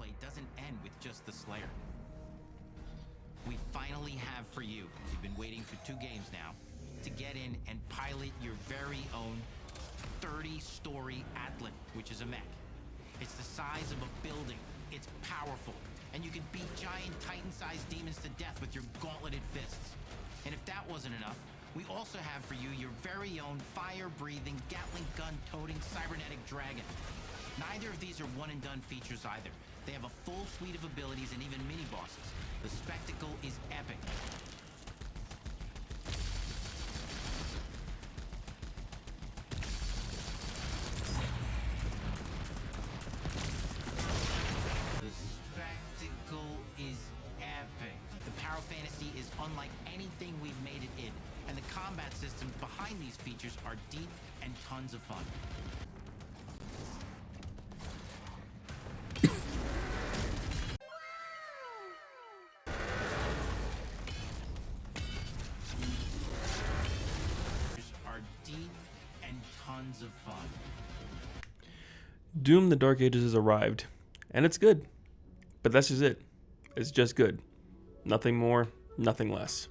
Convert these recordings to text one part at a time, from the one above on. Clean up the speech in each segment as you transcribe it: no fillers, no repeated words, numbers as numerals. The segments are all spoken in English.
gameplay doesn't end with just the Slayer. We finally have for you, you've been waiting for 2 games now, to get in and pilot your very own 30-story Atlan, which is a mech. It's the size of a building, it's powerful, and you can beat giant Titan-sized demons to death with your gauntleted fists. And if that wasn't enough, we also have for you your very own fire-breathing, Gatling gun-toting cybernetic dragon. Neither of these are one-and-done features either. They have a full suite of abilities and even mini-bosses. The spectacle is epic. The spectacle is epic. The Power Fantasy is unlike anything we've made it in, and the combat systems behind these features are deep and tons of fun. Of fun. Doom: The Dark Ages has arrived, and it's good. But that's just it. It's just good. Nothing more, nothing less.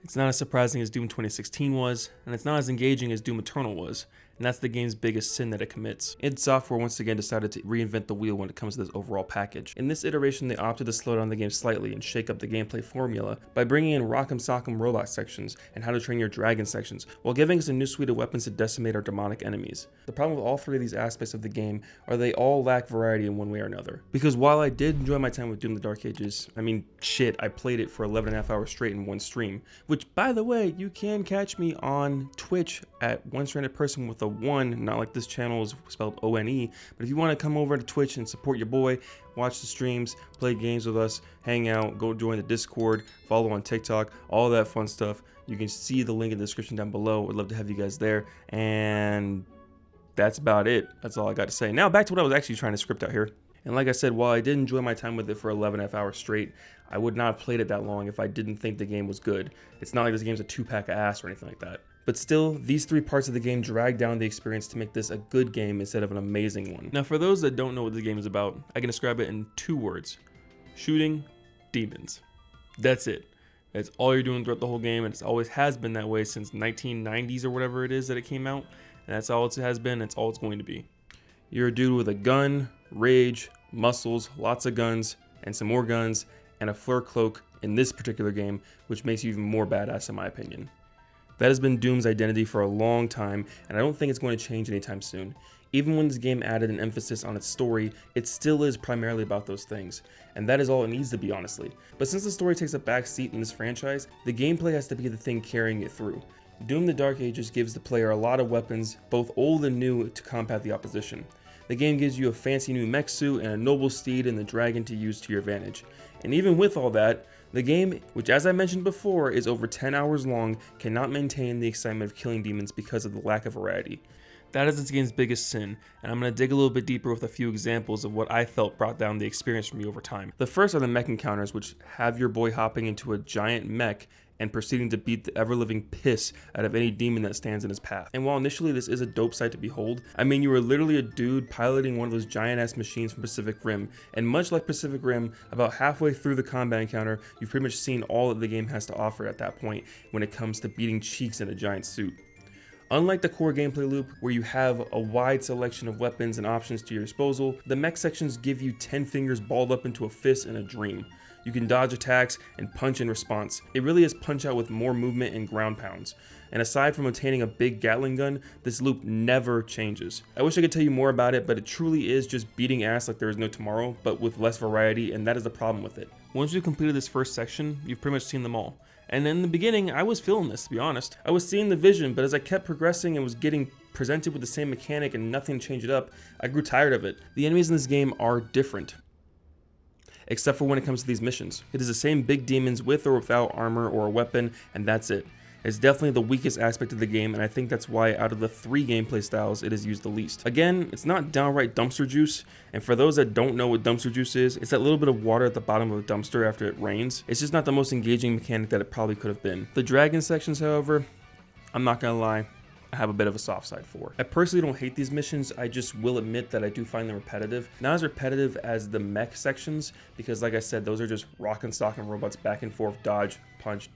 It's not as surprising as Doom 2016 was, and it's not as engaging as Doom Eternal was, and that's the game's biggest sin that it commits. id Software once again decided to reinvent the wheel when it comes to this overall package. In this iteration, they opted to slow down the game slightly and shake up the gameplay formula by bringing in Rock'em Sock'em robot sections and How to Train Your Dragon sections, while giving us a new suite of weapons to decimate our demonic enemies. The problem with all 3 of these aspects of the game are they all lack variety in one way or another. Because while I did enjoy my time with Doom: The Dark Ages, I mean, shit, I played it for 11.5 hours straight in one stream, which, by the way, you can catch me on Twitch at One Stranded Person with a 1, not like this channel is spelled O-N-E, but if you want to come over to Twitch and support your boy, watch the streams, play games with us, hang out, go join the Discord, follow on TikTok, all that fun stuff, you can see the link in the description down below. Would love to have you guys there, and that's about it. That's all I got to say. Now back to what I was actually trying to script out here. And like I said, while I did enjoy my time with it for 11.5 hours straight, I would not have played it that long if I didn't think the game was good. It's not like this game's a 2-pack of ass or anything like that. But still, these 3 parts of the game drag down the experience to make this a good game instead of an amazing one. Now for those that don't know what the game is about, I can describe it in 2 words. Shooting demons. That's it. That's all you're doing throughout the whole game, and it always has been that way since 1990s or whatever it is that it came out. And that's all it has been, that's all it's going to be. You're a dude with a gun, rage, muscles, lots of guns, and some more guns, and a fur cloak in this particular game, which makes you even more badass in my opinion. That has been Doom's identity for a long time, and I don't think it's going to change anytime soon. Even when this game added an emphasis on its story, it still is primarily about those things, and that is all it needs to be, honestly. But since the story takes a back seat in this franchise, the gameplay has to be the thing carrying it through. Doom: The Dark Ages gives the player a lot of weapons, both old and new, to combat the opposition. The game gives you a fancy new mech suit and a noble steed and the dragon to use to your advantage. And even with all that, the game, which as I mentioned before is over 10 hours long, cannot maintain the excitement of killing demons because of the lack of variety. That is this game's biggest sin, and I'm going to dig a little bit deeper with a few examples of what I felt brought down the experience for me over time. The first are the mech encounters, which have your boy hopping into a giant mech and proceeding to beat the ever-living piss out of any demon that stands in his path. And while initially this is a dope sight to behold, I mean, you are literally a dude piloting one of those giant-ass machines from Pacific Rim, and much like Pacific Rim, about halfway through the combat encounter, you've pretty much seen all that the game has to offer at that point when it comes to beating cheeks in a giant suit. Unlike the core gameplay loop, where you have a wide selection of weapons and options to your disposal, the mech sections give you 10 fingers balled up into a fist in a dream. You can dodge attacks and punch in response. It really is Punch Out with more movement and ground pounds. And aside from obtaining a big Gatling gun, this loop never changes. I wish I could tell you more about it, but it truly is just beating ass like there is no tomorrow, but with less variety, and that is the problem with it. Once you've completed this first section, you've pretty much seen them all. And in the beginning, I was feeling this, to be honest. I was seeing the vision, but as I kept progressing and was getting presented with the same mechanic and nothing to change it up, I grew tired of it. The enemies in this game are different, except for when it comes to these missions. It is the same big demons with or without armor or a weapon, and that's it. It's definitely the weakest aspect of the game, and I think that's why out of the 3 gameplay styles, it is used the least. Again, it's not downright dumpster juice, and for those that don't know what dumpster juice is, it's that little bit of water at the bottom of a dumpster after it rains. It's just not the most engaging mechanic that it probably could have been. The dragon sections, however, I'm not gonna lie, I have a bit of a soft side for. I personally don't hate these missions, I just will admit that I do find them repetitive. Not as repetitive as the mech sections, because like I said, those are just rock and stock and robots back and forth, dodge, punch,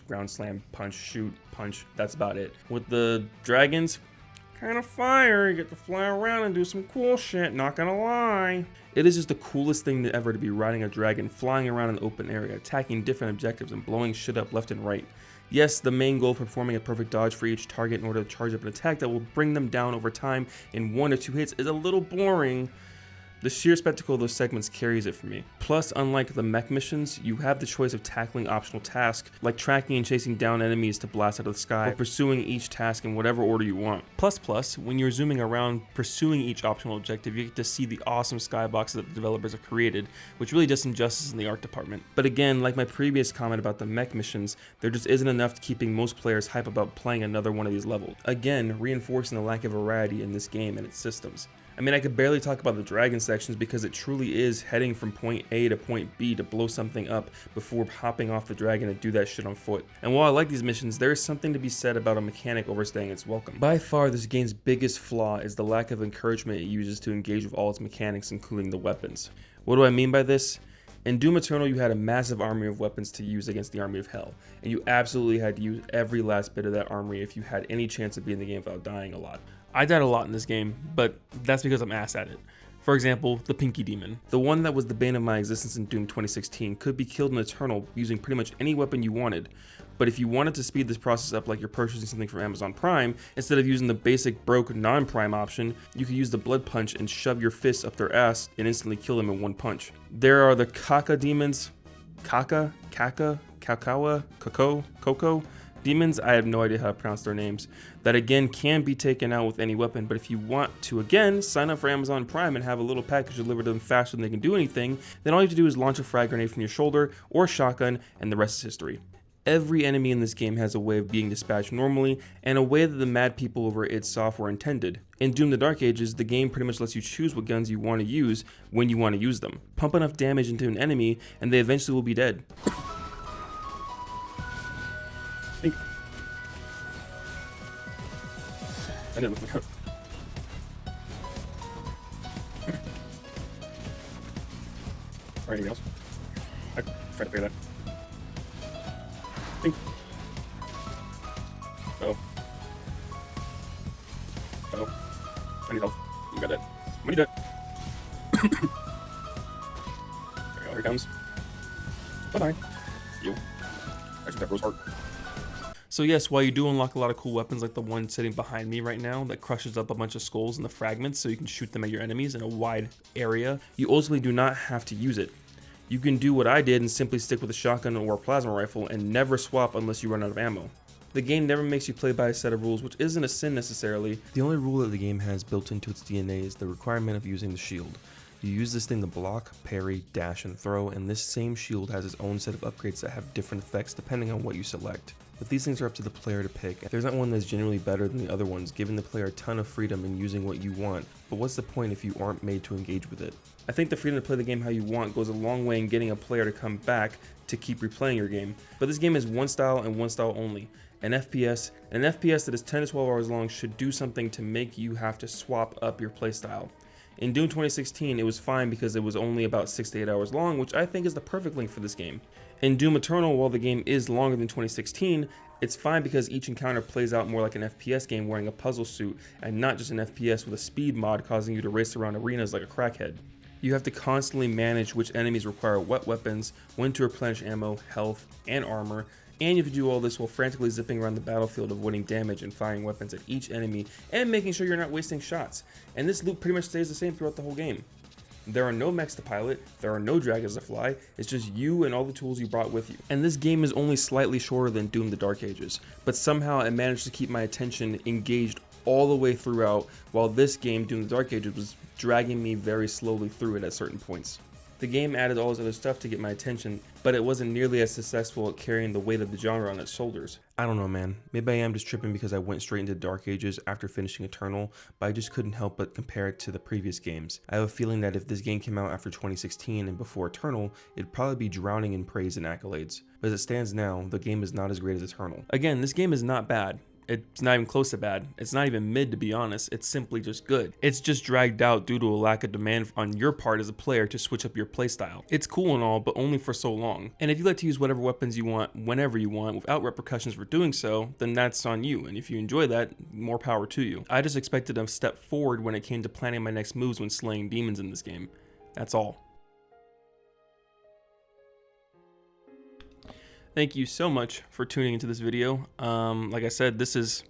ground slam, punch, shoot, punch, that's about it. With the dragons, kind of fire, you get to fly around and do some cool shit, not gonna lie. It is just the coolest thing ever to be riding a dragon, flying around an open area, attacking different objectives and blowing shit up left and right. Yes, the main goal of performing a perfect dodge for each target in order to charge up an attack that will bring them down over time in 1 or 2 hits is a little boring. The sheer spectacle of those segments carries it for me. Plus, unlike the mech missions, you have the choice of tackling optional tasks, like tracking and chasing down enemies to blast out of the sky, or pursuing each task in whatever order you want. Plus, when you're zooming around pursuing each optional objective, you get to see the awesome skyboxes that the developers have created, which really does some justice in the art department. But again, like my previous comment about the mech missions, there just isn't enough to keeping most players hype about playing another one of these levels. Again, reinforcing the lack of variety in this game and its systems. I mean, I could barely talk about the dragon sections because it truly is heading from point A to point B to blow something up before hopping off the dragon and do that shit on foot. And while I like these missions, there is something to be said about a mechanic overstaying its welcome. By far, this game's biggest flaw is the lack of encouragement it uses to engage with all its mechanics, including the weapons. What do I mean by this? In Doom Eternal, you had a massive army of weapons to use against the army of hell, and you absolutely had to use every last bit of that armory if you had any chance of beating the game without dying a lot. I died a lot in this game, but that's because I'm ass at it. For example, the Pinky Demon. The one that was the bane of my existence in Doom 2016 could be killed in Eternal using pretty much any weapon you wanted, but if you wanted to speed this process up like you're purchasing something from Amazon Prime, instead of using the basic broke non-Prime option, you could use the Blood Punch and shove your fists up their ass and instantly kill them in one punch. There are the Kaka demons, Kaka, Kakawa, Koko demons, I have no idea how to pronounce their names, that again can be taken out with any weapon, but if you want to again sign up for Amazon Prime and have a little package delivered to them faster than they can do anything, then all you have to do is launch a frag grenade from your shoulder or shotgun and the rest is history. Every enemy in this game has a way of being dispatched normally and a way that the mad people over id Software intended. In Doom the Dark Ages, the game pretty much lets you choose what guns you want to use when you want to use them. Pump enough damage into an enemy and they eventually will be dead. I didn't look out. Or anything else? I tried to figure that. Think. Oh. I need help. You got that. We need that. There we go. Here it comes. Bye-bye. You. Actually, that rose heart. So yes, while you do unlock a lot of cool weapons like the one sitting behind me right now that crushes up a bunch of skulls and the fragments so you can shoot them at your enemies in a wide area, you ultimately do not have to use it. You can do what I did and simply stick with a shotgun or a plasma rifle and never swap unless you run out of ammo. The game never makes you play by a set of rules, which isn't a sin necessarily. The only rule that the game has built into its DNA is the requirement of using the shield. You use this thing to block, parry, dash, and throw, and this same shield has its own set of upgrades that have different effects depending on what you select. But these things are up to the player to pick. There's not one that's generally better than the other ones, giving the player a ton of freedom in using what you want, but what's the point if you aren't made to engage with it? I think the freedom to play the game how you want goes a long way in getting a player to come back to keep replaying your game. But this game is one style and one style only. An FPS that is 10 to 12 hours long should do something to make you have to swap up your playstyle. In Doom 2016, it was fine because it was only about 6 to 8 hours long, which I think is the perfect length for this game. In Doom Eternal, while the game is longer than 2016, it's fine because each encounter plays out more like an FPS game wearing a puzzle suit, and not just an FPS with a speed mod causing you to race around arenas like a crackhead. You have to constantly manage which enemies require what weapons, when to replenish ammo, health, and armor, and you have to do all this while frantically zipping around the battlefield, avoiding damage and firing weapons at each enemy, and making sure you're not wasting shots. And this loop pretty much stays the same throughout the whole game. There are no mechs to pilot, there are no dragons to fly, it's just you and all the tools you brought with you. And this game is only slightly shorter than Doom the Dark Ages, but somehow it managed to keep my attention engaged all the way throughout, while this game, Doom the Dark Ages, was dragging me very slowly through it at certain points. The game added all this other stuff to get my attention, but it wasn't nearly as successful at carrying the weight of the genre on its shoulders. I don't know, man. Maybe I am just tripping because I went straight into Dark Ages after finishing Eternal, but I just couldn't help but compare it to the previous games. I have a feeling that if this game came out after 2016 and before Eternal, it'd probably be drowning in praise and accolades. But as it stands now, the game is not as great as Eternal. Again, this game is not bad. It's not even close to bad. It's not even mid, to be honest. It's simply just good. It's just dragged out due to a lack of demand on your part as a player to switch up your playstyle. It's cool and all, but only for so long. And if you like to use whatever weapons you want, whenever you want, without repercussions for doing so, then that's on you. And if you enjoy that, more power to you. I just expected a step forward when it came to planning my next moves when slaying demons in this game. That's all. Thank you so much for tuning into this video. Like I said, this has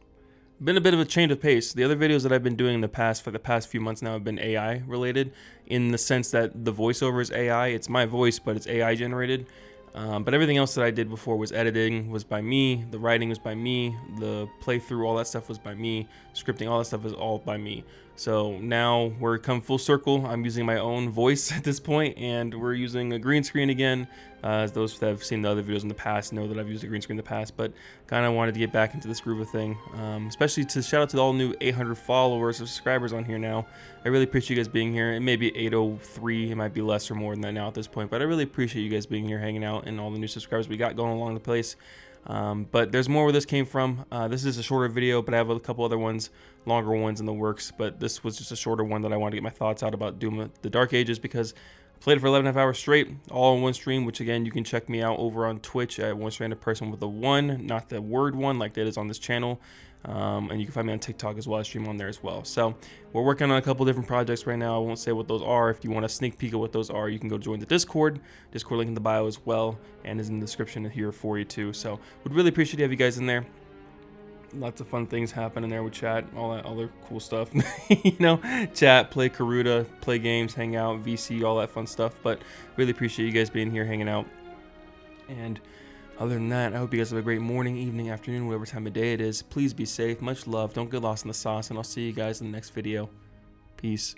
been a bit of a change of pace. The other videos that I've been doing for the past few months now have been AI related, in the sense that the voiceover is AI. It's my voice, but it's AI generated. But everything else that I did before was editing, was by me, the writing was by me, the playthrough, all that stuff was by me, scripting, all that stuff is all by me. So now we're come full circle. I'm using my own voice at this point, and we're using a green screen again. As those that have seen the other videos in the past know that I've used a green screen in the past, but kind of wanted to get back into this groove of thing. Especially to shout out to all new 800 followers or subscribers on here now. I really appreciate you guys being here. It may be 803, it might be less or more than that now at this point, but I really appreciate you guys being here, hanging out, and all the new subscribers we got going along the place. But there's more where this came from. This is a shorter video, but I have a couple other ones, longer ones in the works, but this was just a shorter one that I wanted to get my thoughts out about Doom the Dark Ages, because I played it for 11.5 hours straight, all in one stream, which again, you can check me out over on Twitch at One Stranded Person with a 1, not the word 1 like that is on this channel. And you can find me on TikTok as well. I stream on there as well. So we're working on a couple different projects right now. I won't say what those are. If you want a sneak peek of what those are, you can go join the Discord link in the bio as well, and is in the description here for you too. So would really appreciate to have you guys in there. Lots of fun things happen in there with chat, all that other cool stuff. You know, chat, play Karuta, play games, hang out, VC, all that fun stuff. But really appreciate you guys being here, hanging out. And other than that, I hope you guys have a great morning, evening, afternoon, whatever time of day it is. Please be safe. Much love. Don't get lost in the sauce. And I'll see you guys in the next video. Peace.